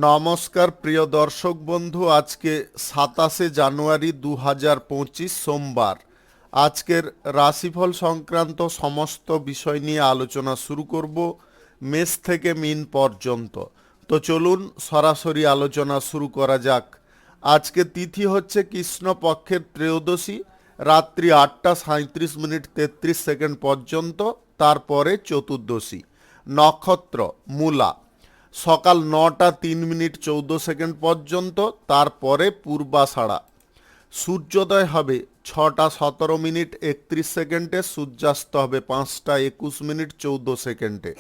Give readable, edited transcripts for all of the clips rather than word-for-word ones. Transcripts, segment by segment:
নমস্কার প্রিয় দর্শক বন্ধু, আজকে 27 জানুয়ারি 2025 সোমবার। আজকের রাশিফল সংক্রান্ত সমস্ত বিষয় নিয়ে আলোচনা শুরু করব মেষ থেকে মিন পর্যন্ত। তো চলুন সরাসরি আলোচনা শুরু করা যাক। আজকে তিথি হচ্ছে কৃষ্ণপক্ষের ত্রয়োদশী, রাত্রি 8:37:33 পর্যন্ত, তারপরে চতুর্দশী। নক্ষত্র মূলা, সকাল 9:03:14 পর্যন্ত, তারপরে পূর্বাষাঢ়া। সূর্যোদয় হবে 6:17:31, সূর্যাস্ত হবে 5:21:14।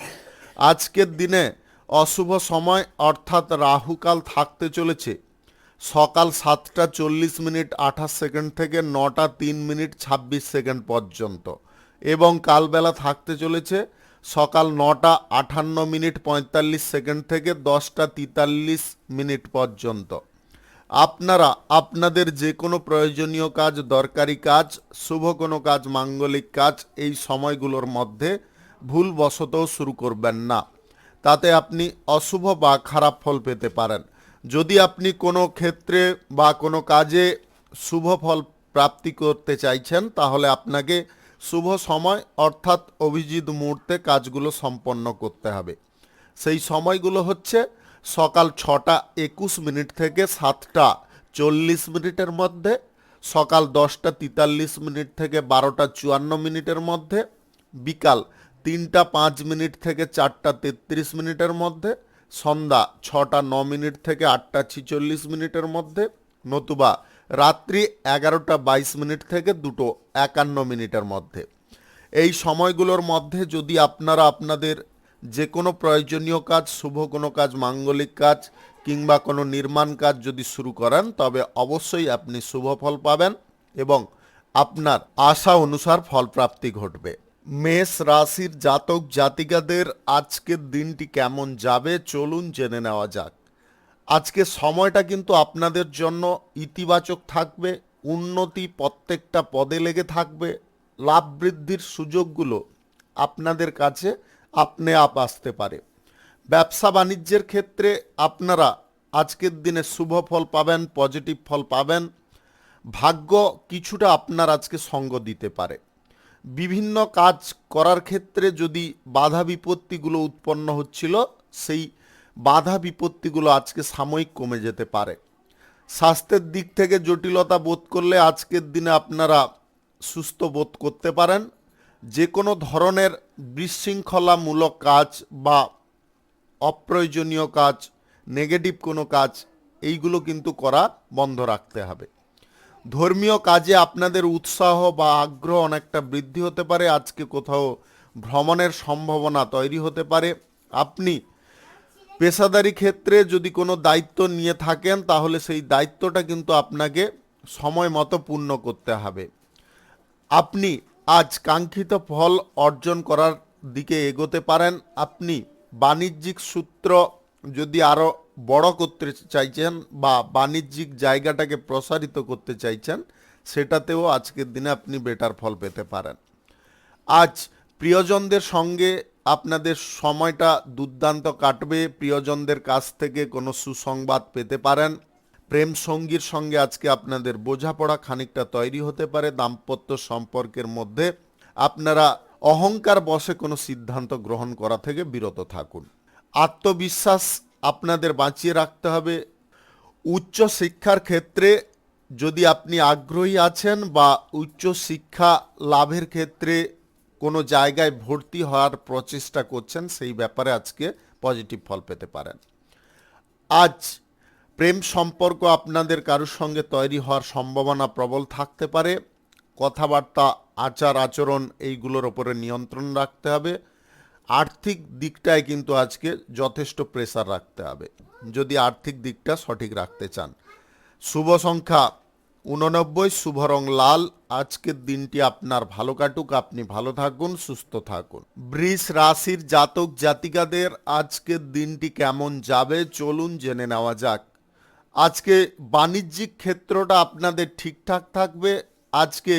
আজকের দিনে অশুভ সময় অর্থাৎ রাহুকাল থাকতে চলেছে সকাল 7:40:28 থেকে 9:03:26 পর্যন্ত, এবং কালবেলা থাকতে চলেছে সকাল 9:58:45 থেকে 10:43 পর্যন্ত। আপনারা আপনাদের যে কোনো প্রয়োজনীয় কাজ, দরকারি কাজ, শুভ কোনো কাজ, মাঙ্গলিক কাজ এই সময়গুলোর মধ্যে ভুলবশতও শুরু করবেন না, তাতে আপনি অশুভ বা খারাপ ফল পেতে পারেন। যদি আপনি কোনো ক্ষেত্রে বা কোনো কাজে শুভ ফল প্রাপ্তি করতে চাইছেন, তাহলে আপনাকে শুভ সময় অর্থাৎ অভিজিৎ মুহূর্তে কাজগুলো সম্পন্ন করতে হবে। সেই সময়গুলো হচ্ছে সকাল 6:21 থেকে 7:40 মধ্যে, সকাল 10:43 থেকে 12:54 মধ্যে, বিকাল 3:05 থেকে 4:33 মধ্যে, সন্ধ্যা 6:09 থেকে 8:46 মধ্যে, রাত্রি 11:22 থেকে 2:51 মধ্যে। এই সময়গুলোর মধ্যে যদি আপনারা আপনাদের যে কোনো প্রয়োজনীয় কাজ, শুভ কোনো কাজ, মাঙ্গলিক কাজ কিংবা কোনো নির্মাণ কাজ যদি শুরু করেন, তবে অবশ্যই আপনি শুভ ফল পাবেন এবং আপনার আশা অনুসার ফলপ্রাপ্তি ঘটবে। মেষ রাশির জাতক জাতিকাদের আজকের দিনটি কেমন যাবে চলুন জেনে নেওয়া যাক। আজকে সময়টা কিন্তু আপনাদের জন্য ইতিবাচক থাকবে। উন্নতি প্রত্যেকটা পদে লেগে থাকবে। লাভ বৃদ্ধির সুযোগগুলো আপনাদের কাছে আপনি আপ আসতে পারে। ব্যবসা বাণিজ্যের ক্ষেত্রে আপনারা আজকের দিনে শুভ ফল পাবেন, পজিটিভ ফল পাবেন। ভাগ্য কিছুটা আপনার আজকে সঙ্গ দিতে পারে। বিভিন্ন কাজ করার ক্ষেত্রে যদি বাধা বিপত্তিগুলো উৎপন্ন হচ্ছিল, সেই বাধা বিপত্তিগুলো আজকে সাময়িক কমে যেতে পারে। স্বাস্থ্যের দিক থেকে জটিলতা বোধ করলে আজকের দিনে আপনারা সুস্থ বোধ করতে পারেন। যে কোনো ধরনের বিশৃঙ্খলামূলক কাজ বা অপ্রয়োজনীয় কাজ, নেগেটিভ কোনো কাজ, এইগুলো কিন্তু করা বন্ধ রাখতে হবে। ধর্মীয় কাজে আপনাদের উৎসাহ বা আগ্রহ অনেকটা বৃদ্ধি হতে পারে। আজকে কোথাও ভ্রমণের সম্ভাবনা তৈরি হতে পারে। আপনি পেশাদারি ক্ষেত্রে যদি কোনো দায়িত্ব নিয়ে থাকেন, তাহলে সেই দায়িত্বটা কিন্তু আপনাকে সময় মতো পূর্ণ করতে হবে। আপনি আজ কাঙ্ক্ষিত ফল অর্জন করার দিকে এগোতে পারেন। আপনি বাণিজ্যিক সূত্র যদি আরও বড় করতে চাইছেন বা বাণিজ্যিক জায়গাটাকে প্রসারিত করতে চাইছেন, সেটাতেও আজকের দিনে আপনি বেটার ফল পেতে পারেন। আজ প্রিয়জনদের সঙ্গে আপনাদের সময়টা দুর্দান্ত কাটবে। প্রিয়জনদের কাছ থেকে কোনো সুসংবাদ পেতে পারেন। প্রেম সঙ্গীর সঙ্গে আজকে আপনাদের বোঝাপড়া খানিকটা তৈরি হতে পারে। দাম্পত্য সম্পর্কের মধ্যে আপনারা অহংকার বশে কোনো সিদ্ধান্ত গ্রহণ করা থেকে বিরত থাকুন। আত্মবিশ্বাস আপনাদের বাঁচিয়ে রাখতে হবে। উচ্চ শিক্ষার ক্ষেত্রে যদি আপনি আগ্রহী আছেন বা উচ্চ শিক্ষা লাভের ক্ষেত্রে কোনো জায়গায় ভর্তি হওয়ার প্রচেষ্টা করছেন, সেই ব্যাপারে আজকে পজিটিভ ফল পেতে পারেন। আজ প্রেম সম্পর্ক আপনাদের কারোর সঙ্গে তৈরি হওয়ার সম্ভাবনা প্রবল থাকতে পারে। কথাবার্তা, আচার আচরণ এইগুলোর ওপরে নিয়ন্ত্রণ রাখতে হবে। আর্থিক দিকটায় কিন্তু আজকে যথেষ্ট প্রেসার রাখতে হবে যদি আর্থিক দিকটা সঠিক রাখতে চান। শুভ সংখ্যা 89, শুভ রং লাল। আজকের দিনটি আপনার ভালো কাটুক, আপনি ভালো থাকুন, সুস্থ থাকুন। বৃষ রাশির জাতক জাতিকাদের আজকের দিনটি কেমন যাবে চলুন জেনে নেওয়া যাক। আজকে বাণিজ্যিক ক্ষেত্রটা আপনাদের ঠিকঠাক থাকবে। আজকে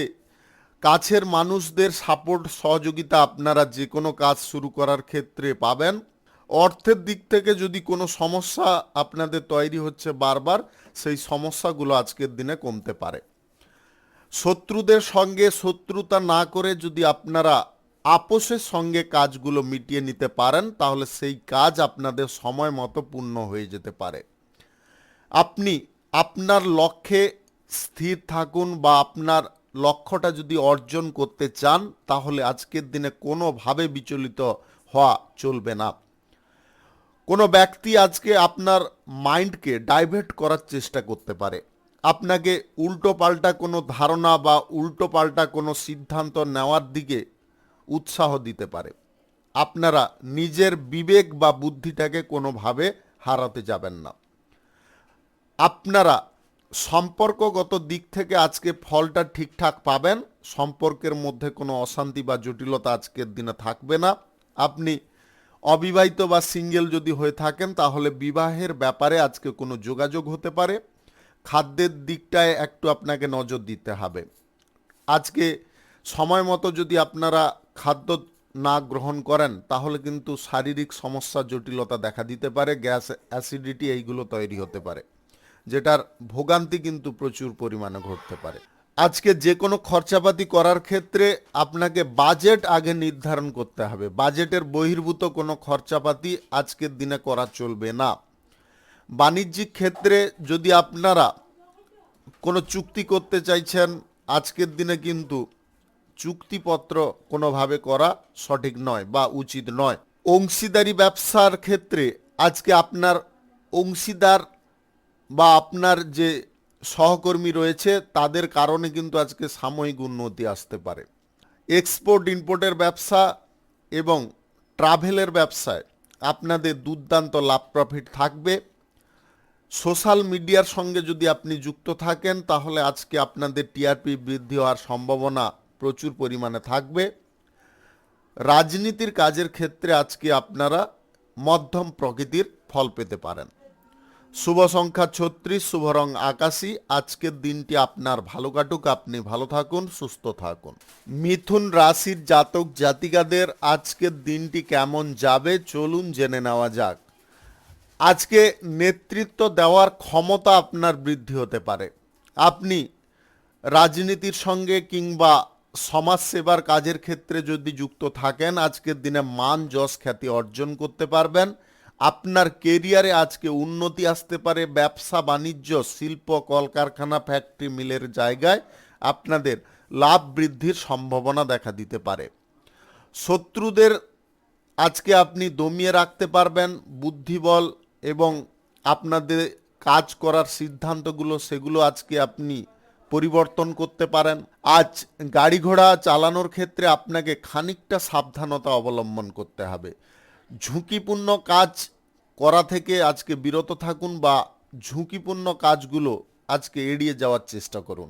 কাছের মানুষদের সাপোর্ট সহযোগিতা আপনারা যে কোনো কাজ শুরু করার ক্ষেত্রে পাবেন। অর্থের দিক থেকে যদি কোনো সমস্যা আপনাদের তৈরি হচ্ছে বারবার, সেই সমস্যাগুলো আজকের দিনে কমতে পারে। শত্রুদের সঙ্গে শত্রুতা না করে যদি আপনারা আপোষের সঙ্গে কাজগুলো মিটিয়ে নিতে পারেন, তাহলে সেই কাজ আপনাদের সময় মতো পূর্ণ হয়ে যেতে পারে। আপনি আপনার লক্ষ্যে স্থির থাকুন, বা আপনার লক্ষ্যটা যদি অর্জন করতে চান, তাহলে আজকের দিনে কোনোভাবে বিচলিত হওয়া চলবে না। কোনো ব্যক্তি আজকে আপনার মাইন্ডকে ডাইভার্ট করার চেষ্টা করতে পারে, আপনাকে উল্টো পাল্টা কোনো ধারণা বা উল্টো পাল্টা কোনো সিদ্ধান্ত নেওয়ার দিকে উৎসাহ দিতে পারে। আপনারা নিজের বিবেক বা বুদ্ধিটাকে কোনোভাবে হারাতে যাবেন না। আপনারা সম্পর্কগত দিক থেকে আজকে ফলটা ঠিকঠাক পাবেন। সম্পর্কের মধ্যে কোনো অশান্তি বা জটিলতা আজকের দিনে থাকবে না। আপনি অবিবাহিত বা সিঙ্গেল যদি হয়ে থাকেন, তাহলে বিবাহের ব্যাপারে আজকে কোনো যোগাযোগ হতে পারে। খাদ্যের দিকটায় একটু আপনাকে নজর দিতে হবে। আজকে সময় মতো যদি আপনারা খাদ্য না গ্রহণ করেন, তাহলে কিন্তু শারীরিক সমস্যা জটিলতা দেখা দিতে পারে, গ্যাস অ্যাসিডিটি এইগুলো তৈরি হতে পারে, যেটার ভোগান্তি কিন্তু প্রচুর পরিমাণে ঘটতে পারে। আজকে যে কোনো খরচাপাতি করার ক্ষেত্রে আপনাকে বাজেট আগে নির্ধারণ করতে হবে। বাজেটের বহির্ভূত কোনো খরচাপাতি আজকের দিনে করা চলবে না। বাণিজ্যিক ক্ষেত্রে যদি আপনারা কোনো চুক্তি করতে চাইছেন, আজকের দিনে কিন্তু চুক্তিপত্র কোনোভাবে করা সঠিক নয় বা উচিত নয়। অংশীদারি ব্যবসার ক্ষেত্রে আজকে আপনার অংশীদার বা আপনার যে সহকর্মী রয়েছে, তাদের কারণে কিন্তু আজকে সাময়িক উন্নতি আসতে পারে। এক্সপোর্ট ইম্পোর্টের ব্যবসা এবং ট্রাভেলের ব্যবসায় আপনাদের দুর্দান্ত লাভ প্রফিট থাকবে। সোশ্যাল মিডিয়ার সঙ্গে যদি আপনি যুক্ত থাকেন, তাহলে আজকে আপনাদের টিআরপি বৃদ্ধি হওয়ার সম্ভাবনা প্রচুর পরিমাণে থাকবে। রাজনীতির কাজের ক্ষেত্রে আজকে আপনারা মধ্যম প্রকৃতির ফল পেতে পারেন। শুভ সংখ্যা 36, শুভ রং আকাশী। আজকের দিনটি আপনার ভালো কাটুক, আপনি ভালো থাকুন, সুস্থ থাকুন। মিথুন রাশির জাতক জাতিকাদের আজকের দিনটি কেমন যাবে, চলুন জেনে নেওয়া যাক। আজকে নেতৃত্ব দেওয়ার ক্ষমতা আপনার বৃদ্ধি হতে পারে। আপনি রাজনীতির সঙ্গে কিংবা সমাজসেবার কাজের ক্ষেত্রে যদি যুক্ত থাকেন, আজকের দিনে মান যশ খ্যাতি অর্জন করতে পারবেন। আপনার কেরিয়ারে আজকে উন্নতি আসতে পারে। ব্যবসা বাণিজ্য, শিল্প, কলকারখানা, ফ্যাক্টরি, মিলের জায়গায় আপনাদের লাভ বৃদ্ধির সম্ভাবনা দেখা দিতে পারে। শত্রুদের আজকে আপনি দমিয়ে রাখতে পারবেন। বুদ্ধিবল এবং আপনাদের কাজ করার সিদ্ধান্তগুলো, সেগুলো আজকে আপনি পরিবর্তন করতে পারেন। আজ গাড়ি ঘোড়া চালানোর ক্ষেত্রে আপনাকে খানিকটা সাবধানতা অবলম্বন করতে হবে। ঝুঁকিপূর্ণ কাজ করা থেকে আজকে বিরত থাকুন, বা ঝুঁকিপূর্ণ কাজগুলো আজকে এড়িয়ে যাওয়ার চেষ্টা করুন।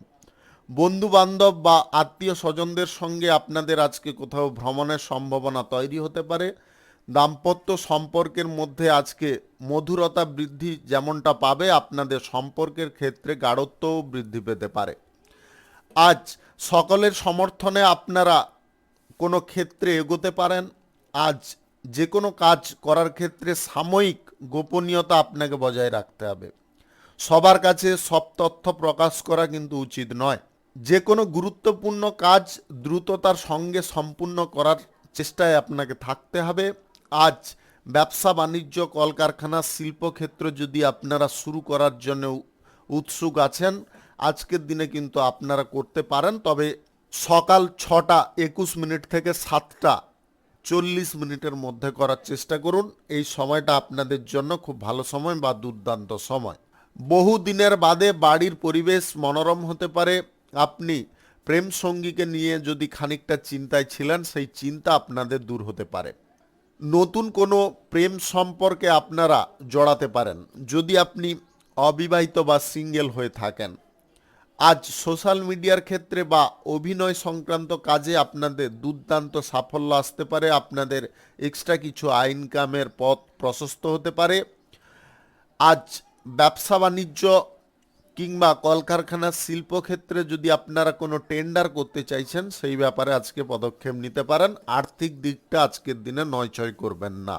বন্ধু বান্ধব বা আত্মীয় স্বজনদের সঙ্গে আপনাদের আজকে কোথাও ভ্রমণের সম্ভাবনা তৈরি হতে পারে। দাম্পত্য সম্পর্কের মধ্যে আজকে মধুরতা বৃদ্ধি যেমনটা পাবে, আপনাদের সম্পর্কের ক্ষেত্রে গাঢ়ত্বও বৃদ্ধি পেতে পারে। আজ সকলের সমর্থনে আপনারা কোনো ক্ষেত্রে এগোতে পারেন। আজ যে কোনো কাজ করার ক্ষেত্রে সাময়িক গোপনীয়তা আপনাকে বজায় রাখতে হবে। সবার কাছে সব তথ্য প্রকাশ করা কিন্তু উচিত নয়। যে কোনো গুরুত্বপূর্ণ কাজ দ্রুততার সঙ্গে সম্পূর্ণ করার চেষ্টায় আপনাকে থাকতে হবে। আজ ব্যবসা বাণিজ্য, কলকারখানা, শিল্পক্ষেত্র যদি আপনারা শুরু করার জন্য উৎসুক আছেন, আজকের দিনে কিন্তু আপনারা করতে পারেন। তবে সকাল 6:21 থেকে 7:40 মধ্যে করার চেষ্টা করুন। এই সময়টা আপনাদের জন্য খুব ভালো সময় বা দুর্দান্ত সময়। বহু দিনের বাদে বাড়ির পরিবেশ মনোরম হতে পারে। আপনি প্রেম সঙ্গীকে নিয়ে যদি খানিকটা চিন্তায় ছিলেন, সেই চিন্তা আপনাদের দূর হতে পারে। নতুন কোনো প্রেম সম্পর্কে আপনারা জড়াতে পারেন, যদি আপনি অবিবাহিত বা সিঙ্গেল হয়ে থাকেন। আজ সোশ্যাল মিডিয়ার ক্ষেত্রে বা অভিনয় সংক্রান্ত কাজে আপনাদের দুর্দান্ত সাফল্য আসতে পারে। আপনাদের এক্সট্রা কিছু ইনকামের পথ প্রশস্ত হতে পারে। আজ ব্যবসা বাণিজ্য কিংবা কলকারখানা, শিল্পক্ষেত্রে যদি আপনারা কোনো টেন্ডার করতে চাইছেন, সেই ব্যাপারে আজকে পদক্ষেপ নিতে পারেন। আর্থিক দিকটা আজকের দিনে নয়ছয় করবেন না।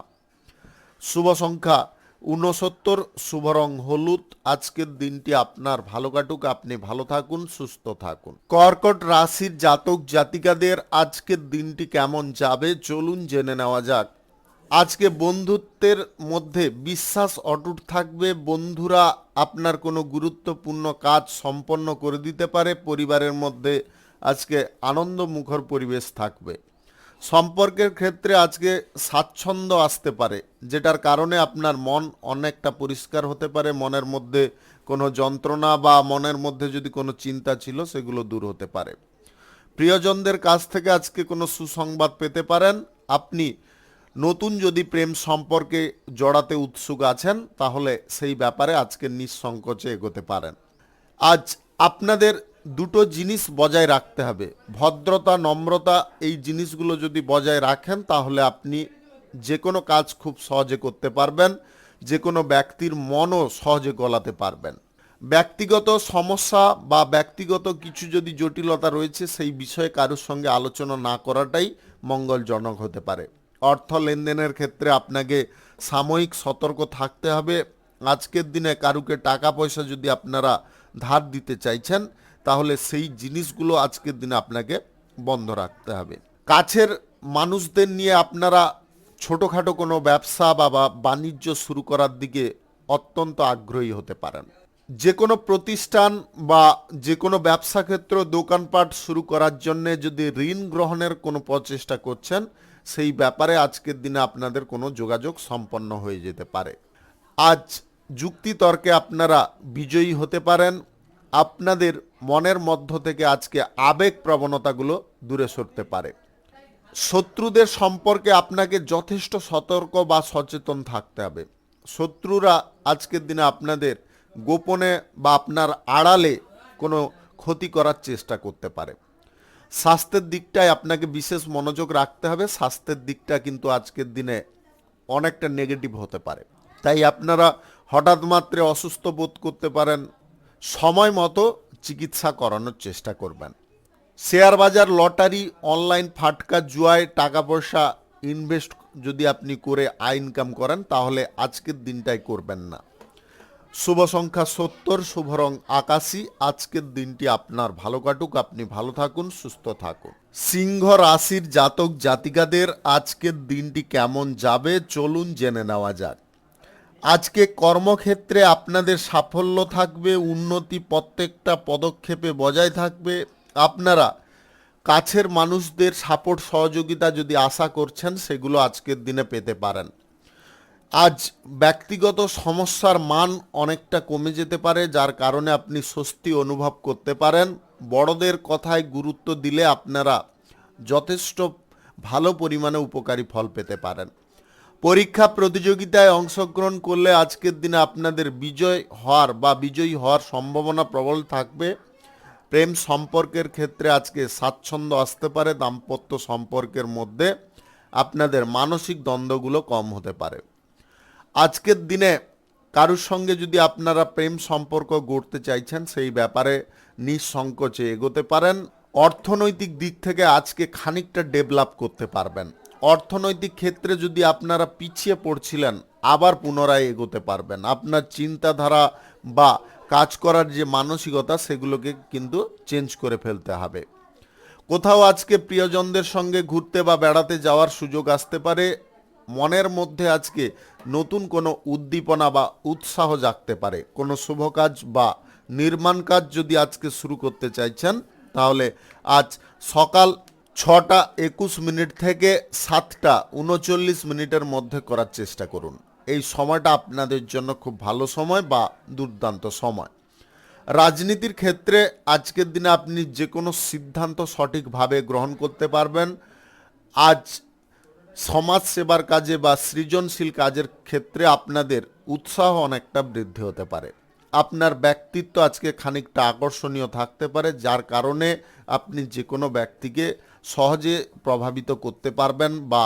শুভ সংখ্যা 69, শুভ রং হলুদ। আজকের দিনটি আপনার ভালো কাটুক, আপনি ভালো থাকুন, সুস্থ থাকুন। কর্কট রাশির জাতক জাতিকাদের আজকের দিনটি কেমন যাবে চলুন জেনে নেওয়া যাক। আজকে বন্ধুত্বের মধ্যে বিশ্বাস অটুট থাকবে। বন্ধুরা আপনার কোনো গুরুত্বপূর্ণ কাজ সম্পন্ন করে দিতে পারে। পরিবারের মধ্যে আজকে আনন্দমুখর পরিবেশ থাকবে। সম্পর্কের ক্ষেত্রে আজকে স্বাচ্ছন্দ্য আসতে পারে, যেটার কারণে আপনার মন অনেকটা পরিষ্কার হতে পারে। মনের মধ্যে কোনো যন্ত্রণা বা মনের মধ্যে যদি কোনো চিন্তা ছিল সেগুলো দূর হতে পারে। প্রিয়জনদের কাছ থেকে আজকে কোনো সুসংবাদ পেতে পারেন। আপনি নতুন যদি প্রেম সম্পর্কে জড়াতে উৎসুক আছেন তাহলে সেই ব্যাপারে আজকে নিঃসংকোচে এগোতে পারেন। আজ আপনাদের দুটো জিনিস বজায় রাখতে হবে, ভদ্রতা, নম্রতা। এই জিনিসগুলো যদি বজায় রাখেন তাহলে আপনি যে কোনো কাজ খুব সহজে করতে পারবেন, যে কোনো ব্যক্তির মনও সহজে গলাতে পারবেন। ব্যক্তিগত সমস্যা বা ব্যক্তিগত কিছু যদি জটিলতা রয়েছে সেই বিষয়ে কারোর সঙ্গে আলোচনা না করাটাই মঙ্গলজনক হতে পারে। অর্থ লেনদেনের ক্ষেত্রে আপনাকে সাময়িক সতর্ক থাকতে হবে। আজকের দিনে কারুকে টাকা পয়সা যদি আপনারা ধার দিতে চাইছেন তাহলে সেই জিনিসগুলো আজকের দিনে আপনাকে বন্ধ রাখতে হবে। কাছের মানুষদের নিয়ে আপনারা ছোটোখাটো কোনো ব্যবসা বা বাণিজ্য শুরু করার দিকে অত্যন্ত আগ্রহী হতে পারেন। যে কোনো প্রতিষ্ঠান বা যে কোনো ব্যবসা ক্ষেত্র, দোকানপাট শুরু করার জন্য যদি ঋণ গ্রহণের কোনো প্রচেষ্টা করছেন সেই ব্যাপারে আজকের দিনে আপনাদের কোনো যোগাযোগ সম্পন্ন হয়ে যেতে পারে। আজ যুক্তিতর্কে আপনারা বিজয়ী হতে পারেন। আপনাদের মনের মধ্য থেকে আজকে আবেগ প্রবণতাগুলো দূরে সরতে পারে। শত্রুদের সম্পর্কে আপনাকে যথেষ্ট সতর্ক বা সচেতন থাকতে হবে। শত্রুরা আজকের দিনে আপনাদের গোপনে বা আপনার আড়ালে কোনো ক্ষতি করার চেষ্টা করতে পারে। স্বাস্থ্যের দিকটায় আপনাকে বিশেষ মনোযোগ রাখতে হবে। স্বাস্থ্যের দিকটা কিন্তু আজকের দিনে অনেকটা নেগেটিভ হতে পারে, তাই আপনারা হঠাৎ মাত্রে অসুস্থ বোধ করতে পারেন। সময় মতো চিকিৎসা করানোর চেষ্টা করবেন। শেয়ার বাজার, লটারি, অনলাইন ফাটকা, জুয়ায় টাকা পয়সা ইনভেস্ট যদি আপনি করে আয় ইনকাম করেন তাহলে আজকের দিনটাই করবেন না। শুভ সংখ্যা 70, শুভ রং আকাশী। আজকের দিনটি আপনার ভালো কাটুক, আপনি ভালো থাকুন, সুস্থ থাকুন। সিংহ রাশির জাতক জাতিকাদের আজকের দিনটি কেমন যাবে চলুন জেনে নেওয়া যাক। আজকে কর্মক্ষেত্রে আপনাদের সাফল্য থাকবে, উন্নতি প্রত্যেকটা পদক্ষেপে বজায় থাকবে। আপনারা কাছের মানুষদের সাপোর্ট সহযোগিতা যদি আশা করছেন সেগুলো আজকের দিনে পেতে পারেন। আজ ব্যক্তিগত সমস্যার মান অনেকটা কমে যেতে পারে, যার কারণে আপনি স্বস্তি অনুভব করতে পারেন। বড়দের কথায় গুরুত্ব দিলে আপনারা যথেষ্ট ভালো পরিমাণে উপকারী ফল পেতে পারেন। পরীক্ষা প্রতিযোগিতায় অংশগ্রহণ করলে আজকের দিনে আপনাদের বিজয়ী হওয়ার সম্ভাবনা প্রবল থাকবে। প্রেম সম্পর্কের ক্ষেত্রে আজকে স্বাচ্ছন্দ্য আসতে পারে। দাম্পত্য সম্পর্কের মধ্যে আপনাদের মানসিক দ্বন্দ্বগুলো কম হতে পারে। আজকের দিনে কারুর সঙ্গে যদি আপনারা প্রেম সম্পর্ক গড়তে চাইছেন সেই ব্যাপারে নিঃসংকোচে এগোতে পারেন। অর্থনৈতিক দিক থেকে আজকে খানিকটা ডেভেলপ করতে পারবেন। অর্থনৈতিক ক্ষেত্রে যদি আপনারা পিছিয়ে পড়ছিলেন আবার পুনরায় এগোতে পারবেন। আপনার চিন্তাধারা বা কাজ করার যে মানসিকতা সেগুলোকে কিন্তু চেঞ্জ করে ফেলতে হবে। কোথাও আজকে প্রিয়জনদের সঙ্গে ঘুরতে বা বেড়াতে যাওয়ার সুযোগ আসতে পারে। মনের মধ্যে আজকে নতুন কোনো উদ্দীপনা বা উৎসাহ জাগতে পারে। কোনো শুভ কাজ বা নির্মাণ কাজ যদি আজকে শুরু করতে চাইছেন তাহলে আজ সকাল 6:21 থেকে 7:39 মধ্যে করার চেষ্টা করুন। এই সময়টা আপনাদের জন্য খুব ভালো সময় বা দুর্দান্ত সময়। রাজনীতির ক্ষেত্রে আজকের দিনে আপনি যে কোনো সিদ্ধান্ত সঠিকভাবে গ্রহণ করতে পারবেন। আজ সমাজ সেবার কাজে বা সৃজনশীল কাজের ক্ষেত্রে আপনাদের উৎসাহ অনেকটা বৃদ্ধি হতে পারে। আপনার ব্যক্তিত্ব আজকে খানিকটা আকর্ষণীয় থাকতে পারে, যার কারণে আপনি যে কোনো ব্যক্তিকে সহজে প্রভাবিত করতে পারবেন বা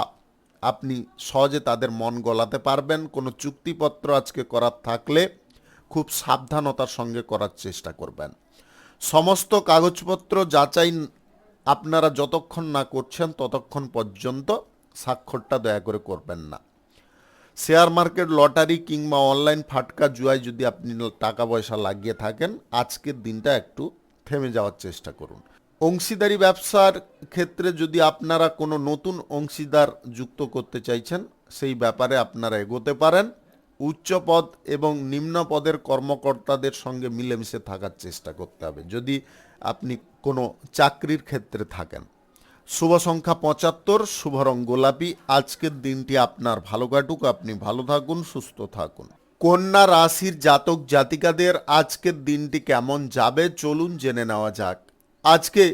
আপনি সহজে তাদের মন গলাতে পারবেন। কোনো চুক্তিপত্র আজকে করার থাকলে খুব সাবধানতার সঙ্গে করার চেষ্টা করবেন। সমস্ত কাগজপত্র যাচাই আপনারা যতক্ষণ না করছেন ততক্ষণ পর্যন্ত স্বাক্ষরটা দয়া করে করবেন না। শেয়ার মার্কেট, লটারি কিংবা অনলাইন ফাটকা জুয়ায় যদি আপনি টাকা পয়সা লাগিয়ে থাকেন, আজকের দিনটা একটু থেমে যাওয়ার চেষ্টা করুন। অংশীদারি ব্যবসার ক্ষেত্রে যদি আপনারা কোনো নতুন অংশীদার যুক্ত করতে চাইছেন, সেই ব্যাপারে আপনারা এগোতে পারেন। উচ্চ পদ এবং নিম্ন পদের কর্মকর্তাদের সঙ্গে মিলেমিশে থাকার চেষ্টা করতে হবে যদি আপনি কোনো চাকরির ক্ষেত্রে থাকেন। শুভ সংখ্যা 75, শুভ রং গোলাপি। আজকের দিনটি আপনার ভালো কাটুক, আপনি ভালো থাকুন, সুস্থ থাকুন। কন্যা রাশির জাতক জাতিকাদের আজকের দিনটি কেমন যাবে চলুন জেনে নেওয়া যাক। আজকে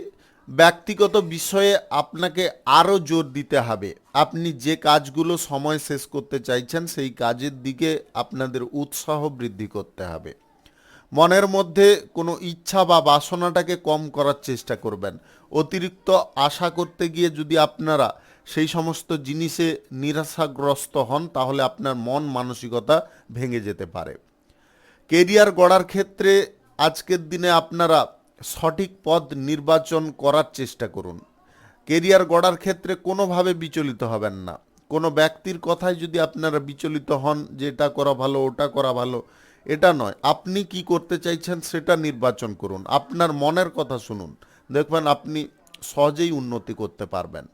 ব্যক্তিগত বিষয়ে আপনাকে আরও জোর দিতে হবে। আপনি যে কাজগুলো সময় শেষ করতে চাইছেন সেই কাজের দিকে আপনাদের উৎসাহ বৃদ্ধি করতে হবে। মনের মধ্যে কোনো ইচ্ছা বা বাসনাটাকে কম করার চেষ্টা করবেন। অতিরিক্ত আশা করতে গিয়ে যদি আপনারা সেই সমস্ত জিনিসে নিরাশাগ্রস্ত হন, তাহলে আপনার মন মানসিকতা ভেঙে যেতে পারে। কেরিয়ার গড়ার ক্ষেত্রে আজকের দিনে আপনারা সঠিক পথ নির্বাচন করার চেষ্টা করুন। কেরিয়ার গড়ার ক্ষেত্রে কোনোভাবে বিচলিত হবেন না। কোনো ব্যক্তির কথায় যদি আপনারা বিচলিত হন যে এটা করা ভালো, ওটা করা ভালো, এটা নয়। আপনি কি করতে চাইছেন সেটা নির্বাচন করুন, আপনার মনের কথা শুনুন, দেখবেন আপনি সহজেই উন্নতি করতে পারবেন।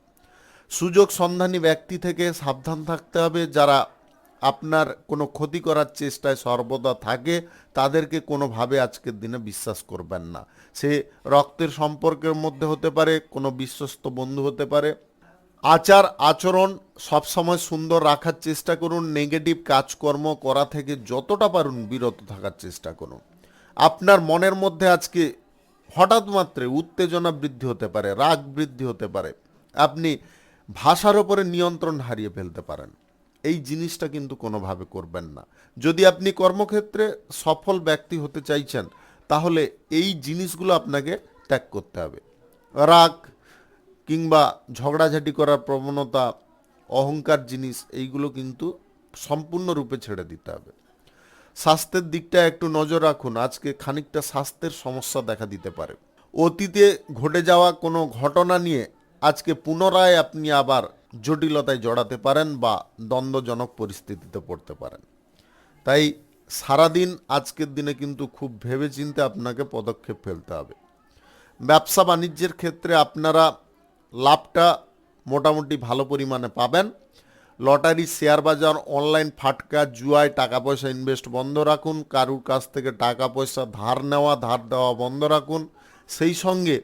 সুযোগ সন্ধানী ব্যক্তি থেকে সাবধান থাকতে হবে। যারা আপনার কোনো ক্ষতি করার চেষ্টায় সর্বদা থাকে, তাদেরকে কোনোভাবে আজকের দিনে বিশ্বাস করবেন না। সে রক্তের সম্পর্কের মধ্যে হতে পারে, কোনো বিশ্বস্ত বন্ধু হতে পারে। আচার আচরণ সবসময় সুন্দর রাখার চেষ্টা করুন। নেগেটিভ কাজকর্ম করা থেকে যতটা পারুন বিরত থাকার চেষ্টা করুন। আপনার মনের মধ্যে আজকে হঠাৎ মাত্রে উত্তেজনা বৃদ্ধি হতে পারে, রাগ বৃদ্ধি হতে পারে। আপনি ভাষার ওপরে নিয়ন্ত্রণ হারিয়ে ফেলতে পারেন। এই জিনিসটা কিন্তু কোনোভাবে করবেন না। যদি আপনি কর্মক্ষেত্রে সফল ব্যক্তি হতে চাইছেন, তাহলে এই জিনিসগুলো আপনাকে ত্যাগ করতে হবে। রাগ কিংবা ঝগড়াঝাটি করার প্রবণতা, অহংকার জিনিস, এইগুলো কিন্তু সম্পূর্ণরূপে ছেড়ে দিতে হবে। স্বাস্থ্যের দিকটা একটু নজর রাখুন। আজকে খানিকটা স্বাস্থ্যের সমস্যা দেখা দিতে পারে। অতীতে ঘটে যাওয়া কোনো ঘটনা নিয়ে আজকে পুনরায় আপনি আবার জটিলতায় জড়াতে পারেন বা দ্বন্দ্বজনক পরিস্থিতিতে পড়তে পারেন। তাই সারাদিন আজকের দিনে কিন্তু খুব ভেবেচিন্তে আপনাকে পদক্ষেপ ফেলতে হবে। ব্যবসা বাণিজ্যের ক্ষেত্রে আপনারা লাভটা মোটামুটি ভালো পরিমাণে পাবেন। লটারি, শেয়ার বাজার, অনলাইন ফাটকা জুয়ায় টাকা পয়সা ইনভেস্ট বন্ধ রাখুন। কারুর কাছ থেকে টাকা পয়সা ধার দেওয়া বন্ধ রাখুন। সেই সঙ্গে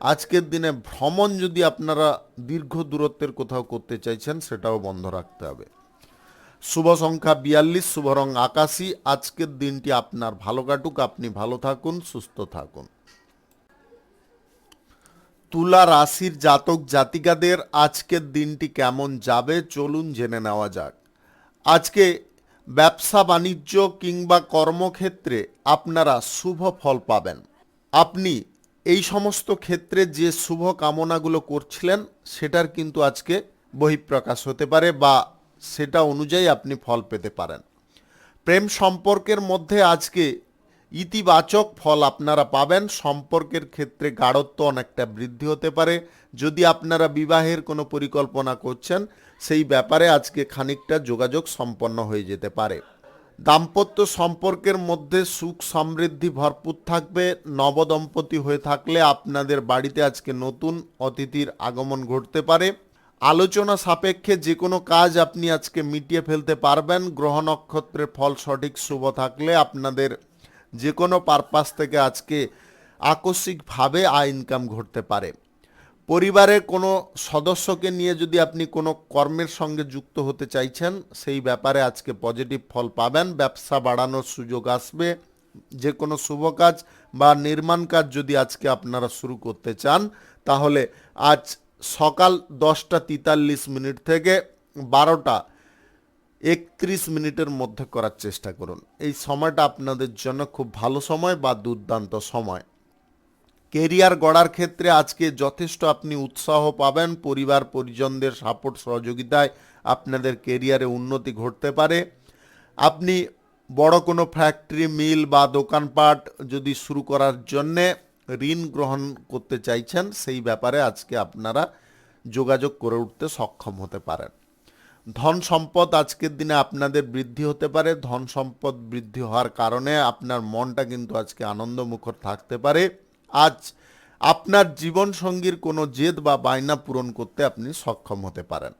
আজকের দিনে ভ্রমণ যদি আপনারা দীর্ঘ দূরত্বের কোথাও করতে চাইছেন, সেটাও বন্ধ রাখতে হবে। শুভ সংখ্যা 42, শুভ রং আকাশী। আজকের দিনটি আপনার ভালো কাটুক, আপনি ভালো থাকুন, সুস্থ থাকুন। তুলা রাশির জাতক জাতিকাদের আজকের দিনটি কেমন যাবে চলুন জেনে নেওয়া যাক। আজকে ব্যবসা বাণিজ্য কিংবা কর্মক্ষেত্রে আপনারা শুভ ফল পাবেন। আপনি এই সমস্ত ক্ষেত্রে যে শুভ কামনাগুলো করছিলেন, সেটার কিন্তু আজকে বহিঃপ্রকাশ হতে পারে বা সেটা অনুযায়ী আপনি ফল পেতে পারেন। প্রেম সম্পর্কের মধ্যে আজকে ইতিবাচক ফল আপনারা পাবেন। সম্পর্কের ক্ষেত্রে গাঢ়ত্ব অনেকটা বৃদ্ধি হতে পারে। যদি আপনারা বিবাহের কোনো পরিকল্পনা করছেন, সেই ব্যাপারে আজকে খানিকটা যোগাযোগ সম্পন্ন হয়ে যেতে পারে। দাম্পত্য সম্পর্কের মধ্যে সুখ সমৃদ্ধি ভরপুর থাকবে। নবদম্পতি হয়ে থাকলে আপনাদের বাড়িতে আজকে নতুন অতিথির আগমন ঘটতে পারে। আলোচনা সাপেক্ষে যে কোনো কাজ আপনি আজকে মিটিয়ে ফেলতে পারবেন। গ্রহ নক্ষত্রের ফল সঠিক শুভ থাকলে আপনাদের যে কোনো পারপাস থেকে আজকে আকস্মিকভাবে আয় ইনকাম ঘটতে পারে। পরিবারের কোনো সদস্যকে নিয়ে যদি আপনি কোনো কর্মের সঙ্গে যুক্ত হতে চাইছেন, সেই ব্যাপারে আজকে পজিটিভ ফল পাবেন। ব্যবসা বাড়ানোর সুযোগ আসবে। যে কোনো শুভ কাজ বা নির্মাণ কাজ যদি আজকে আপনারা শুরু করতে চান, তাহলে আজ সকাল 10:43 থেকে 12:31 মধ্যে করার চেষ্টা করুন। এই সময়টা আপনাদের জন্য খুব ভালো সময় বা দুর্দান্ত সময়। কেরিয়ার গড়ার ক্ষেত্রে আজকে যথেষ্ট আপনি উৎসাহ পাবেন। পরিবার পরিজনদের সাপোর্ট সহযোগিতায় আপনাদের কেরিয়ারে উন্নতি ঘটতে পারে। আপনি বড় কোনো ফ্যাক্টরি, মিল বা দোকানপাট যদি শুরু করার জন্যে ঋণ গ্রহণ করতে চাইছেন, সেই ব্যাপারে আজকে আপনারা যোগাযোগ করে উঠতে সক্ষম হতে পারেন। ধন সম্পদ আজকের দিনে আপনাদের বৃদ্ধি হতে পারে। ধন সম্পদ বৃদ্ধি হওয়ার কারণে আপনার মনটা কিন্তু আজকে আনন্দমুখর থাকতে পারে। আজ আপনার জীবন সঙ্গীর কোনো জেদ বা বায়না পূরণ করতে আপনি সক্ষম হতে পারেন।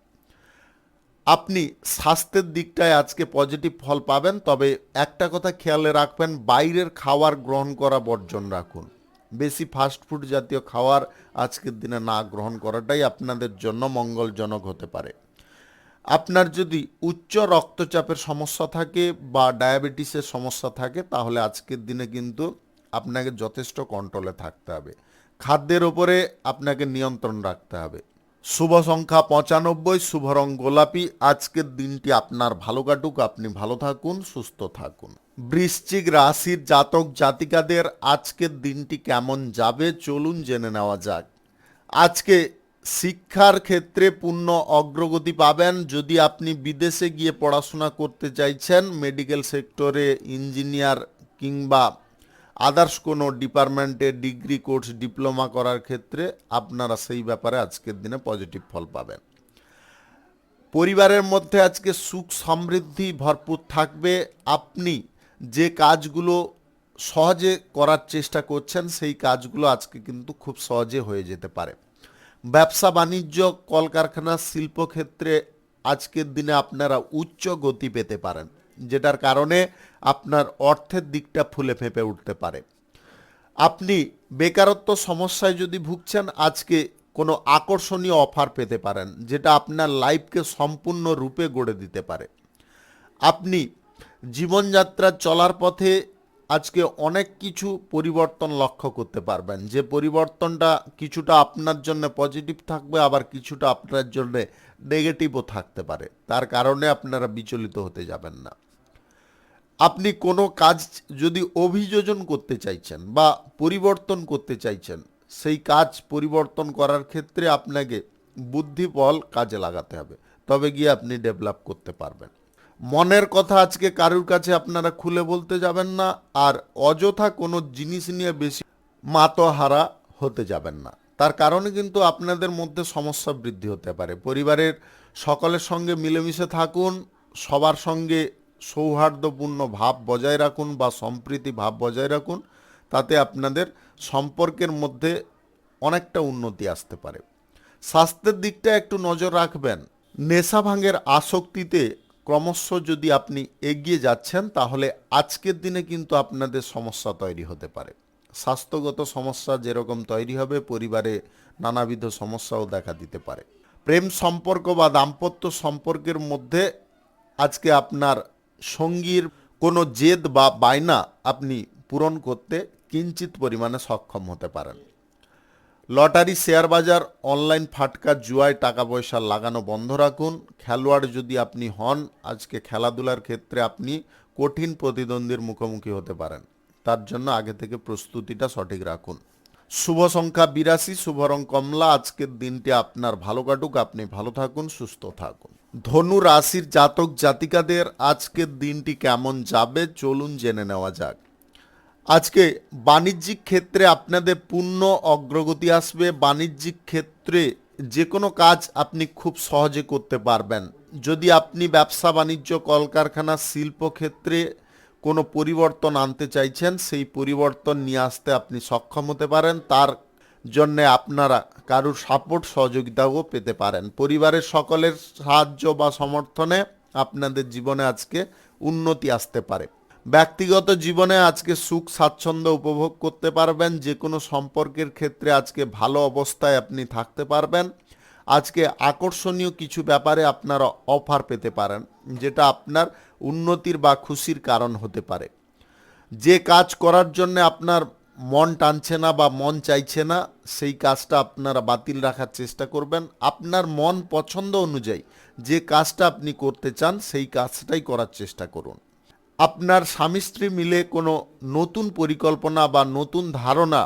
আপনি স্বাস্থ্যের দিকটায় আজকে পজিটিভ ফল পাবেন, তবে একটা কথা খেয়ালে রাখবেন, বাইরের খাবার গ্রহণ করা বর্জন রাখুন। বেশি ফাস্টফুড জাতীয় খাবার আজকের দিনে না গ্রহণ করাটাই আপনাদের জন্য মঙ্গলজনক হতে পারে। আপনার যদি উচ্চ রক্তচাপের সমস্যা থাকে বা ডায়াবেটিসের সমস্যা থাকে, তাহলে আজকের দিনে কিন্তু আপনাকে যথেষ্ট কন্ট্রোলে থাকতে হবে। খাদ্যের ওপরে আপনাকে নিয়ন্ত্রণ রাখতে হবে। শুভ সংখ্যা 95, শুভ রং গোলাপি। আজকের দিনটি আপনার ভালো কাটুক, আপনি ভালো থাকুন, সুস্থ থাকুন। বৃশ্চিক রাশির জাতক জাতিকাদের আজকের দিনটি কেমন যাবে চলুন জেনে নেওয়া যাক। আজকে শিক্ষার ক্ষেত্রে পূর্ণ অগ্রগতি পাবেন। যদি আপনি বিদেশে গিয়ে পড়াশোনা করতে চাইছেন, মেডিকেল সেক্টরে, ইঞ্জিনিয়ার কিংবা আদার্স কোনো ডিপার্টমেন্টে ডিগ্রি কোর্স, ডিপ্লোমা করার ক্ষেত্রে আপনারা সেই ব্যাপারে আজকের দিনে পজিটিভ ফল পাবেন। পরিবারের মধ্যে আজকে সুখ সমৃদ্ধি ভরপুর থাকবে। আপনি যে কাজগুলো সহজে করার চেষ্টা করছেন, সেই কাজগুলো আজকে কিন্তু খুব সহজে হয়ে যেতে পারে। ব্যবসা বাণিজ্য, কলকারখানা, শিল্পক্ষেত্রে আজকের দিনে আপনারা উচ্চ গতি পেতে পারেন, যেটার কারণে আপনার অর্থের দিকটা ফুলে ফেঁপে উঠতে পারে। আপনি বেকারত্ব সমস্যায় যদি ভুগছেন, আজকে কোনো আকর্ষণীয় অফার পেতে পারেন, যেটা আপনার লাইফকে সম্পূর্ণ রূপে গড়ে দিতে পারে। আপনি জীবনযাত্রা চলার পথে আজকে অনেক কিছু পরিবর্তন লক্ষ্য করতে পারবেন, যে পরিবর্তনটা কিছুটা আপনার জন্য পজিটিভ থাকবে, আবার কিছুটা আপনার জন্য নেগেটিভও থাকতে পারে। তার কারণে আপনারা বিচলিত হতে যাবেন না। আপনি কোনো কাজ যদি অভিযোজন করতে চাইছেন বা পরিবর্তন করতে চাইছেন, সেই কাজ পরিবর্তন করার ক্ষেত্রে আপনাকে বুদ্ধি বল কাজে লাগাতে হবে, তবে গিয়ে আপনি ডেভেলপ করতে পারবেন। মনের কথা আজকে কারুর কাছে আপনারা খুলে বলতে যাবেন না, আর অযথা কোনো জিনিস নিয়ে বেশি মাতোহারা হতে যাবেন না। তার কারণে কিন্তু আপনাদের মধ্যে সমস্যা বৃদ্ধি হতে পারে। পরিবারের সকলের সঙ্গে মিলেমিশে থাকুন, সবার সঙ্গে সৌহার্দ্যপূর্ণ ভাব বজায় রাখুন বা সম্প্রীতি ভাব বজায় রাখুন, তাতে আপনাদের সম্পর্কের মধ্যে অনেকটা উন্নতি আসতে পারে। স্বাস্থ্যের দিকটা একটু নজর রাখবেন। নেশা ভাঙের আসক্তিতে ক্রমশ যদি আপনি এগিয়ে যাচ্ছেন, তাহলে আজকের দিনে কিন্তু আপনাদের সমস্যা তৈরি হতে পারে। স্বাস্থ্যগত সমস্যা যেরকম তৈরি হবে, পরিবারে নানাবিধ সমস্যাও দেখা দিতে পারে। প্রেম সম্পর্ক বা দাম্পত্য সম্পর্কের মধ্যে আজকে আপনার সঙ্গীর কোনো জেদ বা বায়না আপনি পূরণ করতে কিঞ্চিত পরিমাণে সক্ষম হতে পারেন। লটারি, শেয়ার বাজার, অনলাইন ফাটকা, জুয়ায় টাকা পয়সা লাগানো বন্ধ রাখুন। খেলোয়াড় যদি আপনি হন, আজকে খেলাধুলার ক্ষেত্রে আপনি কঠিন প্রতিদ্বন্দ্বীর মুখোমুখি হতে পারেন, তার জন্য আগে থেকে প্রস্তুতিটা সঠিক রাখুন। শুভ সংখ্যা 82, শুভ রং কমলা। আজকের দিনটি আপনার ভালো কাটুক, আপনি ভালো থাকুন, সুস্থ থাকুন। ধনু রাশির জাতক জাতিকাদের আজকের দিনটি কেমন যাবে চলুন জেনে নেওয়া যাক। আজকে বাণিজ্যিক ক্ষেত্রে আপনাদের পূর্ণ অগ্রগতি আসবে। বাণিজ্যিক ক্ষেত্রে যে কোনো কাজ আপনি খুব সহজে করতে পারবেন। যদি আপনি ব্যবসা বাণিজ্য, কলকারখানা, শিল্পক্ষেত্রে কোনো পরিবর্তন আনতে চাইছেন, সেই পরিবর্তন নিয়ে আসতে আপনি সক্ষম হতে পারেন। তার জন্য আপনারা কারুর সাপোর্ট সহযোগিতাও পেতে পারেন। পরিবারের সকলের সাহায্য বা সমর্থনে আপনাদের জীবনে আজকে উন্নতি আসতে পারে। ব্যক্তিগত জীবনে আজকে সুখ স্বাচ্ছন্দ্য উপভোগ করতে পারবেন। যে কোনো সম্পর্কের ক্ষেত্রে আজকে ভালো অবস্থায় আপনি থাকতে পারবেন। আজকে আকর্ষণীয় কিছু ব্যাপারে আপনারা অফার পেতে পারেন, যেটা আপনার উন্নতির বা খুশির কারণ হতে পারে। যে কাজ করার জন্য আপনার মন টানছে না বা মন চাইছে না, সেই কাজটা আপনারা বাতিল রাখার চেষ্টা করবেন। আপনার মন পছন্দ অনুযায়ী যে কাজটা আপনি করতে চান, সেই কাজটাই করার চেষ্টা করুন। আপনার স্বামী স্ত্রী মিলে কোনো নতুন পরিকল্পনা বা নতুন ধারণা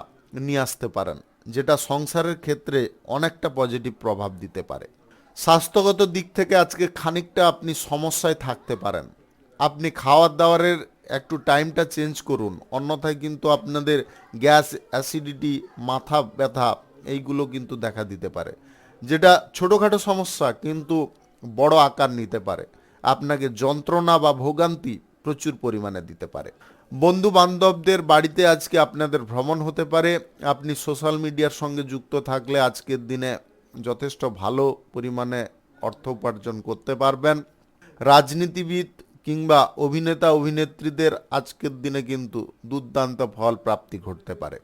নিয়ে আসতে পারেন, যেটা সংসারের ক্ষেত্রে অনেকটা পজিটিভ প্রভাব দিতে পারে। স্বাস্থ্যগত দিক থেকে আজকে খানিকটা আপনি সমস্যায় থাকতে পারেন। আপনি খাওয়ার দাওয়ারের একটু টাইমটা চেঞ্জ করুন, অন্যথায় কিন্তু আপনাদের গ্যাস, অ্যাসিডিটি, মাথা ব্যথা এইগুলো কিন্তু দেখা দিতে পারে, যেটা ছোটোখাটো সমস্যা, কিন্তু বড় আকার নিতে পারে, আপনাকে যন্ত্রণা বা ভোগান্তি প্রচুর পরিমাণে দিতে পারে। বন্ধু বান্ধবদের বাড়িতে আজকে আপনাদের ভ্রমণ হতে পারে। আপনি সোশ্যাল মিডিয়ার সঙ্গে যুক্ত থাকলে আজকের দিনে যথেষ্ট ভালো পরিমাণে অর্থ উপার্জন করতে পারবেন। রাজনীতিবিদ কিংবা অভিনেতা অভিনেত্রীদের আজকের দিনে কিন্তু দুর্দান্ত ফল প্রাপ্তি ঘটতে পারে।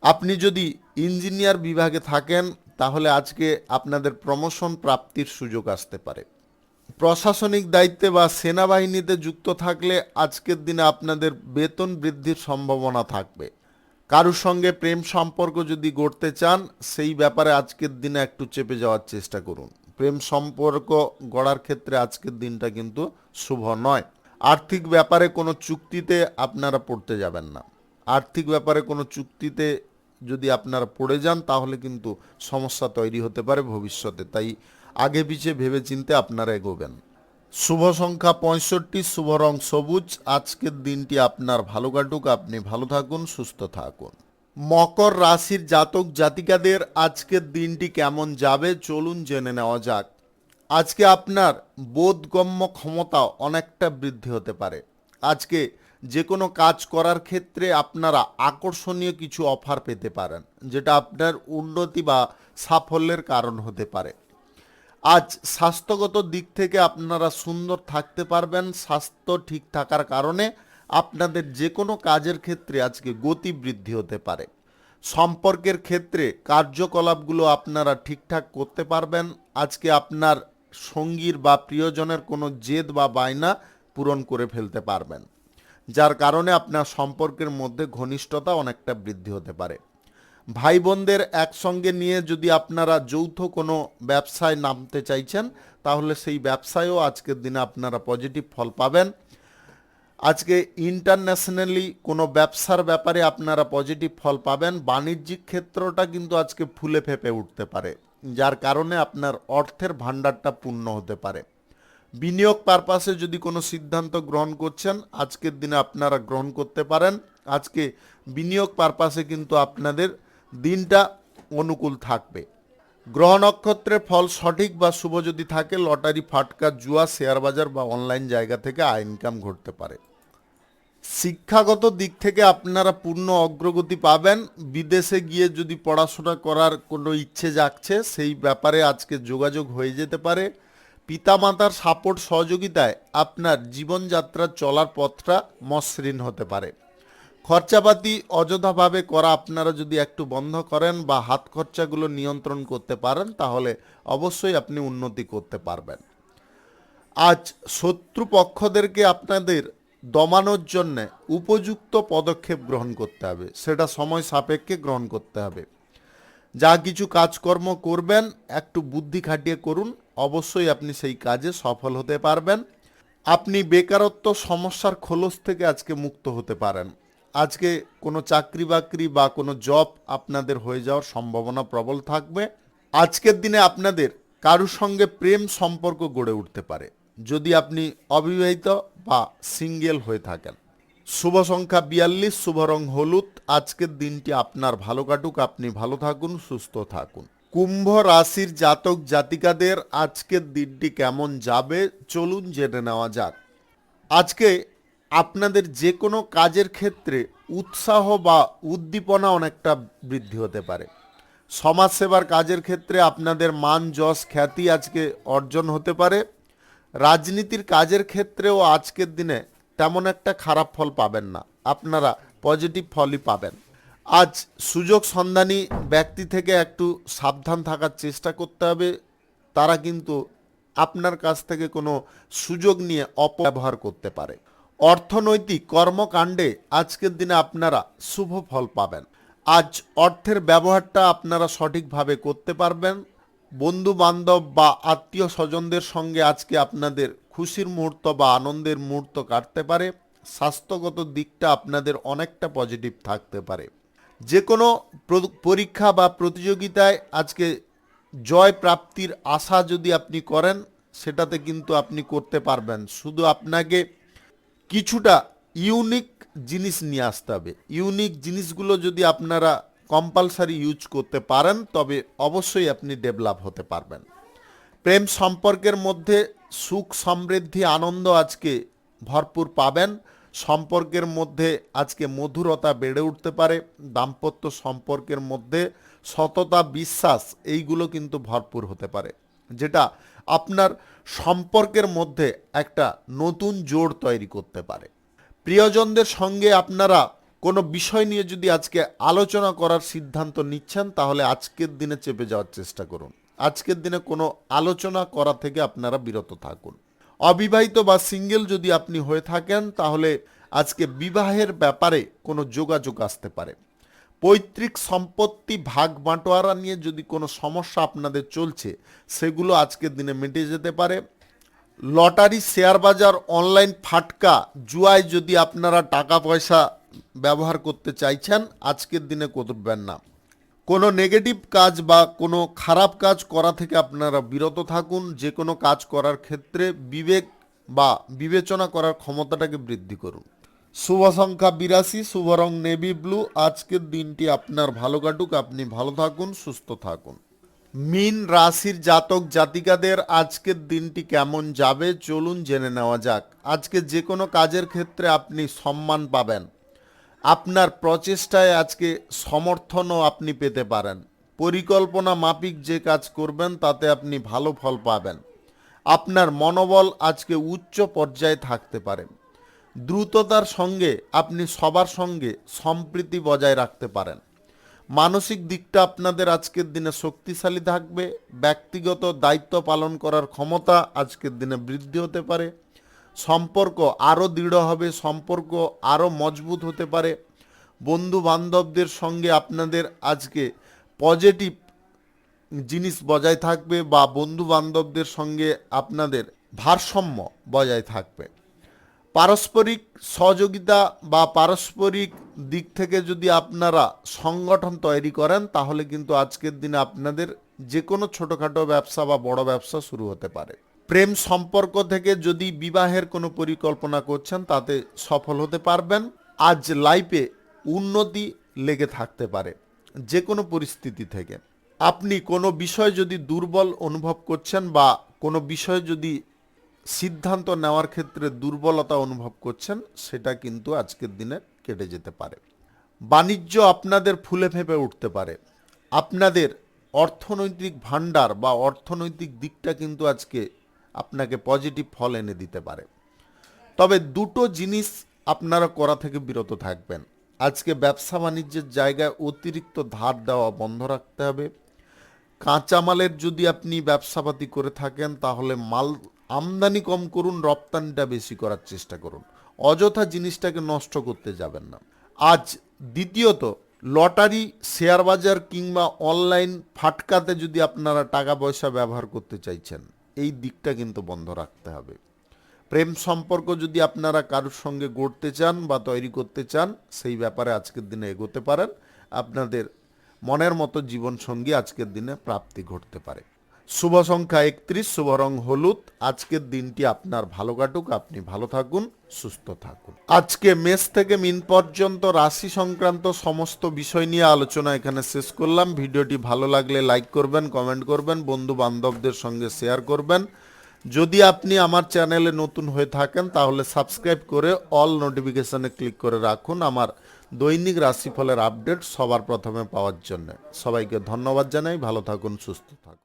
আপনি যদি ইঞ্জিনিয়ার বিভাগে থাকেন তাহলে আজকে আপনাদের প্রমোশন প্রাপ্তির সুযোগ আসতে পারে। প্রশাসনিক দায়িত্বে বা সেনাবাহিনীতে যুক্ত থাকলে আজকের দিনে আপনাদের বেতন বৃদ্ধির সম্ভাবনা থাকবে। কারুর সঙ্গে প্রেম সম্পর্ক যদি গড়তে চান সেই ব্যাপারে আজকের দিনে একটু চেপে যাওয়ার চেষ্টা করুন। প্রেম সম্পর্ক গড়ার ক্ষেত্রে আজকের দিনটা কিন্তু শুভ নয়। আর্থিক ব্যাপারে কোনো চুক্তিতে আপনারা পড়তে যাবেন না। আর্থিক ব্যাপারে কোনো চুক্তিতে যদি আপনারা পড়ে যান তাহলে কিন্তু সমস্যা তৈরি হতে পারে ভবিষ্যতে, তাই আগে পিছে ভেবেচিন্তে আপনারা এগোবেন। শুভ সংখ্যা 65, শুভ রং সবুজ। আজকের দিনটি আপনার ভালো কাটুক, আপনি ভালো থাকুন, সুস্থ থাকুন। মকর রাশির জাতক জাতিকাদের আজকের দিনটি কেমন যাবে চলুন জেনে নেওয়া যাক। আজকে আপনার বোধগম্য ক্ষমতা অনেকটা বৃদ্ধি হতে পারে। আজকে যে কোনো কাজ করার ক্ষেত্রে আপনারা আকর্ষণীয় কিছু অফার পেতে পারেন, যেটা আপনার উন্নতি বা সাফল্যের কারণ হতে পারে। আজ স্বাস্থ্যগত দিক থেকে আপনারা সুন্দর থাকতে পারবেন। স্বাস্থ্য ঠিক থাকার কারণে আপনাদের যে কোনো কাজের ক্ষেত্রে আজকে গতি বৃদ্ধি হতে পারে। সম্পর্কের ক্ষেত্রে কার্যকলাপগুলো আপনারা ঠিকঠাক করতে পারবেন। আজকে আপনার সঙ্গীর বা প্রিয়জনের কোনো জেদ বা বায়না পূরণ করে ফেলতে পারবেন, যার কারণে আপনার সম্পর্কের মধ্যে ঘনিষ্ঠতা অনেকটা বৃদ্ধি হতে পারে। ভাই বোনদের একসঙ্গে নিয়ে যদি আপনারা যৌথ কোনো ব্যবসায় নামতে চাইছেন তাহলে সেই ব্যবসায়ও আজকের দিনে আপনারা পজিটিভ ফল পাবেন। আজকে ইন্টারন্যাশনালি কোনো ব্যবসার ব্যাপারে আপনারা পজিটিভ ফল পাবেন। বাণিজ্যিক ক্ষেত্রটা কিন্তু আজকে ফুলে ফেঁপে উঠতে পারে, যার কারণে আপনার অর্থের ভাণ্ডারটা পূর্ণ হতে পারে। বিনিয়োগ পারপাসে যদি কোনো সিদ্ধান্ত গ্রহণ করছেন আজকের দিনে আপনারা গ্রহণ করতে পারেন। আজকে বিনিয়োগ পারপাসে কিন্তু আপনাদের দিনটা অনুকূল থাকবে। গ্রহ নক্ষত্রের ফল সঠিক বা শুভ যদি থাকে লটারি, ফাটকা, জুয়া, শেয়ার বাজার বা অনলাইন জায়গা থেকে আয় ইনকাম ঘটতে পারে। শিক্ষাগত দিক থেকে আপনারা পূর্ণ অগ্রগতি পাবেন। বিদেশে গিয়ে যদি পড়াশোনা করার কোনো ইচ্ছে জাগছে সেই ব্যাপারে আজকে যোগাযোগ হয়ে যেতে পারে। পিতামাতার সাপোর্ট সহযোগিতায় আপনার জীবনযাত্রা চলার পথটা মসৃণ হতে পারে। খরচাপাতি অযথাভাবে করা আপনারা যদি একটু বন্ধ করেন বা হাত খরচাগুলো নিয়ন্ত্রণ করতে পারেন তাহলে অবশ্যই আপনি উন্নতি করতে পারবেন। আজ শত্রুপক্ষদেরকে আপনাদের দমানোর জন্য উপযুক্ত পদক্ষেপ গ্রহণ করতে হবে, সেটা সময় সাপেক্ষে গ্রহণ করতে হবে। যা কিছু কাজকর্ম করবেন একটু বুদ্ধি খাটিয়ে করুন, অবশ্যই আপনি সেই কাজে সফল হতে পারবেন। আপনি বেকারত্ব সমস্যার খোলস থেকে আজকে মুক্ত হতে পারেন। আজকে কোনো চাকরি বাকরি বা কোনো জব আপনাদের হয়ে যাওয়ার সম্ভাবনা প্রবল থাকবে। আজকের দিনে আপনাদের কারুর সঙ্গে প্রেম সম্পর্ক গড়ে উঠতে পারে, যদি আপনি অবিবাহিত বা সিঙ্গেল হয়ে থাকেন। শুভ সংখ্যা 42, শুভ রং হলুদ। আজকের দিনটি আপনার ভালো কাটুক, আপনি ভালো থাকুন, সুস্থ থাকুন। কুম্ভ রাশির জাতক জাতিকাদের আজকের দিনটি কেমন যাবে চলুন জেনে নেওয়া যাক। আজকে আপনাদের যে কোনো কাজের ক্ষেত্রে উৎসাহ বা উদ্দীপনা অনেকটা বৃদ্ধি হতে পারে। সমাজসেবার কাজের ক্ষেত্রে আপনাদের মান যশ খ্যাতি আজকে অর্জন হতে পারে। রাজনীতির কাজের ক্ষেত্রেও আজকের দিনে তেমন একটা খারাপ ফল পাবেন না, আপনারা পজিটিভ ফলই পাবেন। আজ সুযোগ সন্ধানী ব্যক্তি থেকে একটু সাবধান থাকার চেষ্টা করতে হবে। তারা কিন্তু আপনার কাছ থেকে কোনো সুযোগ নিয়ে অপব্যবহার করতে পারে। অর্থনৈতিক কর্মকাণ্ডে আজকের দিনে আপনারা শুভ ফল পাবেন। আজ অর্থের ব্যবহারটা আপনারা সঠিকভাবে করতে পারবেন। বন্ধু বান্ধব বা আত্মীয় স্বজনদের সঙ্গে আজকে আপনাদের খুশির মুহূর্ত বা আনন্দের মুহূর্ত কাটতে পারে। স্বাস্থ্যগত দিকটা আপনাদের অনেকটা পজিটিভ থাকতে পারে। যে কোনো পরীক্ষা বা প্রতিযোগিতায় আজকে জয় প্রাপ্তির আশা যদি আপনি করেন সেটাতে কিন্তু আপনি করতে পারবেন। শুধু আপনাকে কিছুটা ইউনিক জিনিস নিয়ে আসতে হবে। ইউনিক জিনিসগুলো যদি আপনারা কম্পালসারি ইউজ করতে পারেন তবে অবশ্যই আপনি ডেভেলপ হতে পারবেন। প্রেম সম্পর্কের মধ্যে সুখ সমৃদ্ধি আনন্দ আজকে ভরপুর পাবেন। সম্পর্কের মধ্যে আজকে মধুরতা বেড়ে উঠতে পারে। দাম্পত্য সম্পর্কের মধ্যে সততা বিশ্বাস এইগুলো কিন্তু ভরপুর হতে পারে, যেটা আপনার সম্পর্কের মধ্যে একটা নতুন জোড় তৈরি করতে পারে। প্রিয়জনদের সঙ্গে আপনারা কোনো বিষয় নিয়ে যদি আজকে আলোচনা করার সিদ্ধান্ত নিচ্ছেন, তাহলে আজকের দিনে চেপে যাওয়ার চেষ্টা করুন। আজকের দিনে কোনো আলোচনা করা থেকে আপনারা বিরত থাকুন। অবিবাহিত বা সিঙ্গেল যদি আপনি হয়ে থাকেন, তাহলে আজকে বিবাহের ব্যাপারে কোনো যোগাযোগ আসতে পারে। পৈতৃক সম্পত্তি ভাগ বাঁটোয়ারা নিয়ে যদি কোনো সমস্যা আপনাদের চলছে, সেগুলো আজকের দিনে মিটে যেতে পারে। লটারি, শেয়ার বাজার, অনলাইন ফাটকা, জুয়ায় যদি আপনারা টাকা পয়সা ব্যবহার করতে চাইছেন, আজকের দিনে করবেন না। কোনো নেগেটিভ কাজ বা কোনো খারাপ কাজ করা থেকে আপনারা বিরত থাকুন। যে কোনো কাজ করার ক্ষেত্রে বিবেক বা বিবেচনা করার ক্ষমতাটাকে বৃদ্ধি করুন। শুভ সংখ্যা 82, শুভ রং নেভি ব্লু। আজকের দিনটি আপনার ভালো কাটুক, আপনি ভালো থাকুন, সুস্থ থাকুন। মীন রাশির জাতক জাতিকাদের আজকের দিনটি কেমন যাবে চলুন জেনে নেওয়া যাক। আজকে যে কোনো কাজের ক্ষেত্রে আপনি সম্মান পাবেন। আপনার প্রচেষ্টায় আজকে সমর্থনও আপনি পেতে পারেন। পরিকল্পনা মাফিক যে কাজ করবেন তাতে আপনি ভালো ফল পাবেন। আপনার মনোবল আজকে উচ্চ পর্যায়ে থাকতে পারে। দ্রুততার সঙ্গে আপনি সবার সঙ্গে সম্প্রীতি বজায় রাখতে পারেন। মানসিক দিকটা আপনাদের আজকের দিনে শক্তিশালী থাকবে। ব্যক্তিগত দায়িত্ব পালন করার ক্ষমতা আজকের দিনে বৃদ্ধি হতে পারে। সম্পর্ক আরও দৃঢ় হবে, সম্পর্ক আরও মজবুত হতে পারে। বন্ধু বান্ধবদের সঙ্গে আপনাদের আজকে পজিটিভ জিনিস বজায় থাকবে, বা বন্ধু বান্ধবদের সঙ্গে আপনাদের ভারসাম্য বজায় থাকবে। পারস্পরিক সহযোগিতা বা পারস্পরিক দিক থেকে যদি আপনারা সংগঠন তৈরি করেন, তাহলে কিন্তু আজকের দিনে আপনাদের যে কোনো ছোটোখাটো ব্যবসা বা বড় ব্যবসা শুরু হতে পারে। প্রেম সম্পর্ক থেকে যদি বিবাহের কোনো পরিকল্পনা করছেন, তাতে সফল হতে পারবেন। আজ লাইফে উন্নতি লেগে থাকতে পারে যে কোনো পরিস্থিতি থেকে। আপনি কোনো বিষয় যদি দুর্বল অনুভব করছেন, বা কোনো বিষয় যদি সিদ্ধান্ত নেওয়ার ক্ষেত্রে দুর্বলতা অনুভব করছেন, সেটা কিন্তু আজকের দিনে কেটে যেতে পারে। বাণিজ্য আপনাদের ফুলে ফেঁপে উঠতে পারে। আপনাদের অর্থনৈতিক ভাণ্ডার বা অর্থনৈতিক দিকটা কিন্তু আজকে আপনাকে পজিটিভ ফল এনে দিতে পারে। তবে দুটো জিনিস আপনারা করা থেকে বিরত থাকবেন। আজকে ব্যবসা বাণিজ্যের জায়গায় অতিরিক্ত ধার দেওয়া বন্ধ রাখতে হবে। কাঁচামালের যদি আপনি ব্যবসাপাতি করে থাকেন, তাহলে মাল আমদানি কম করুন, রপ্তানিটা বেশি করার চেষ্টা করুন। অযথা জিনিসটাকে নষ্ট করতে যাবেন না। আজ দ্বিতীয়ত, লটারি, শেয়ার বাজার কিংবা অনলাইন ফাটকাতে যদি আপনারা টাকা পয়সা ব্যবহার করতে চাইছেন, এই দিকটা কিন্তু বন্ধ রাখতে হবে। প্রেম সম্পর্ক যদি আপনারা কারোর সঙ্গে গড়তে চান বা তৈরি করতে চান, সেই ব্যাপারে আজকের দিনে এগোতে পারেন। আপনাদের মনের মতো জীবনসঙ্গী আজকের দিনে প্রাপ্তি ঘটতে পারে। শুভ সংখ্যা 31, শুভ রং হলুদ। আজকের দিনটি আপনার ভালো কাটুক, আপনি ভালো থাকুন, সুস্থ থাকুন। আজকে মেষ থেকে মিন পর্যন্ত রাশি সংক্রান্ত সমস্ত বিষয় নিয়ে আলোচনা এখানে শেষ করলাম। ভিডিওটি ভালো লাগলে লাইক করবেন, কমেন্ট করবেন, বন্ধু বান্ধবদের সঙ্গে শেয়ার করবেন। যদি আপনি আমার চ্যানেলে নতুন হয়ে থাকেন, তাহলে সাবস্ক্রাইব করে অল নোটিফিকেশনে ক্লিক করে রাখুন আমার দৈনিক রাশিফলের আপডেট সবার প্রথমে পাওয়ার জন্য। সবাইকে ধন্যবাদ জানাই। ভালো থাকুন, সুস্থ থাকুন।